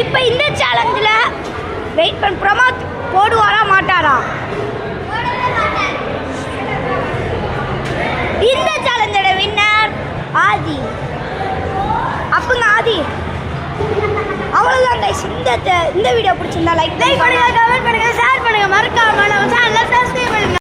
இப்போ இந்த சேலஞ்சில் வெயிட் பண்ண பிரமோத் போடுவாரா மாட்டாரா? இந்த சேலஞ்சோட வின்னர் ஆதி. அப்பங்க ஆதி. அவ்வளோதான் கைஸ். இந்த வீடியோ பிடிச்சிருந்தா லைக் பண்ணுங்க, கமெண்ட் பண்ணுங்க, ஷேர் பண்ணுங்க, மறக்காம